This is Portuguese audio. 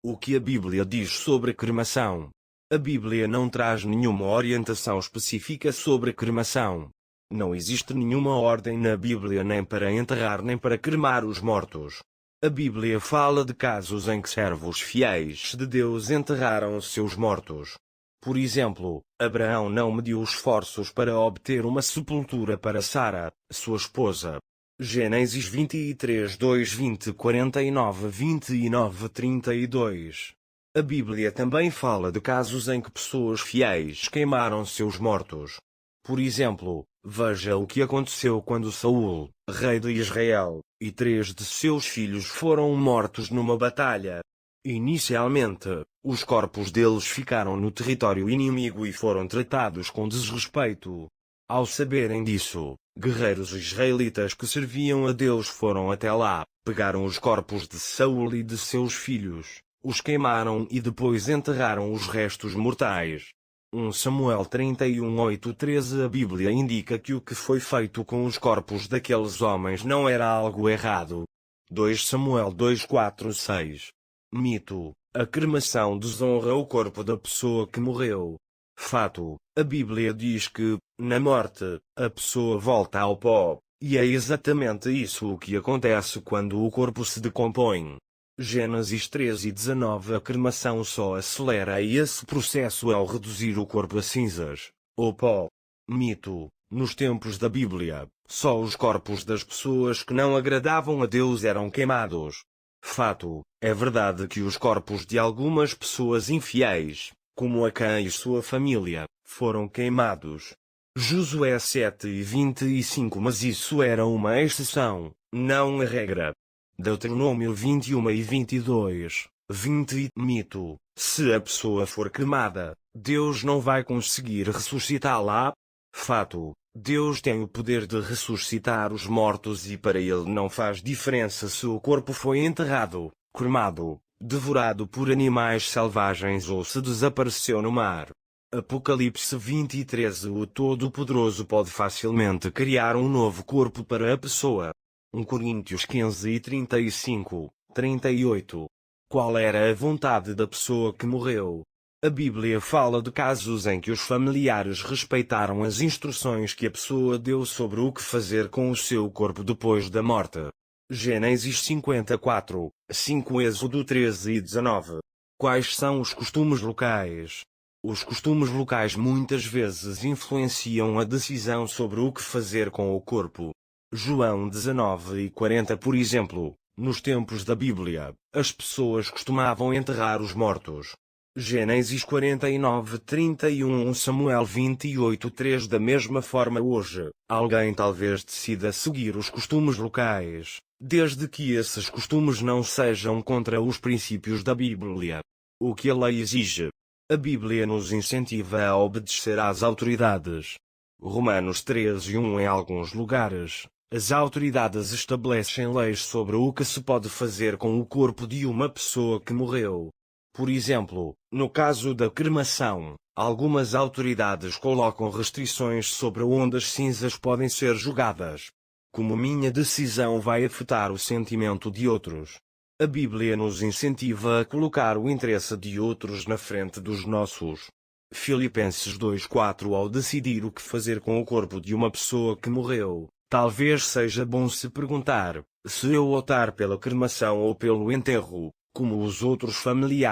O que a Bíblia diz sobre cremação? A Bíblia não traz nenhuma orientação específica sobre cremação. Não existe nenhuma ordem na Bíblia nem para enterrar nem para cremar os mortos. A Bíblia fala de casos em que servos fiéis de Deus enterraram seus mortos. Por exemplo, Abraão não mediu esforços para obter uma sepultura para Sara, sua esposa. Gênesis 23, 2, 20, 49, 29, 32. A Bíblia também fala de casos em que pessoas fiéis queimaram seus mortos. Por exemplo, veja o que aconteceu quando Saul, rei de Israel, e 3 de seus filhos foram mortos numa batalha. Inicialmente, os corpos deles ficaram no território inimigo e foram tratados com desrespeito. Ao saberem disso, guerreiros israelitas que serviam a Deus foram até lá, pegaram os corpos de Saul e de seus filhos, os queimaram e depois enterraram os restos mortais. 1 Samuel 31, 8, 13. A Bíblia indica que o que foi feito com os corpos daqueles homens não era algo errado. 2 Samuel 2, 4, 6. Mito: a cremação desonra o corpo da pessoa que morreu. Fato: a Bíblia diz que, na morte, a pessoa volta ao pó, e é exatamente isso o que acontece quando o corpo se decompõe. Gênesis 13:19. A cremação só acelera esse processo ao reduzir o corpo a cinzas, ou pó. Mito: nos tempos da Bíblia, só os corpos das pessoas que não agradavam a Deus eram queimados. Fato: é verdade que os corpos de algumas pessoas infiéis, como Acã e sua família, foram queimados. Josué 7:25. Mas isso era uma exceção, não a regra. Deuteronômio 21:22, 20. Mito: se a pessoa for cremada, Deus não vai conseguir ressuscitá-la? Fato: Deus tem o poder de ressuscitar os mortos e para ele não faz diferença se o corpo foi enterrado, cremado, devorado por animais selvagens ou se desapareceu no mar. Apocalipse 20:13. O Todo-Poderoso pode facilmente criar um novo corpo para a pessoa. 1 Coríntios 15:35, 38. Qual era a vontade da pessoa que morreu? A Bíblia fala de casos em que os familiares respeitaram as instruções que a pessoa deu sobre o que fazer com o seu corpo depois da morte. Gênesis 54, 5. Êxodo 13:19. Quais são os costumes locais? Os costumes locais muitas vezes influenciam a decisão sobre o que fazer com o corpo. João 19:40. Por exemplo, nos tempos da Bíblia, as pessoas costumavam enterrar os mortos. Gênesis 49:31. Samuel 28:3. Da mesma forma hoje, alguém talvez decida seguir os costumes locais, desde que esses costumes não sejam contra os princípios da Bíblia. O que a lei exige. A Bíblia nos incentiva a obedecer às autoridades. Romanos 13:1. Em alguns lugares, as autoridades estabelecem leis sobre o que se pode fazer com o corpo de uma pessoa que morreu. Por exemplo, no caso da cremação, algumas autoridades colocam restrições sobre onde as cinzas podem ser jogadas. Como minha decisão vai afetar o sentimento de outros? A Bíblia nos incentiva a colocar o interesse de outros na frente dos nossos. Filipenses 2:4. Ao decidir o que fazer com o corpo de uma pessoa que morreu, talvez seja bom se perguntar: se eu optar pela cremação ou pelo enterro, como os outros familiares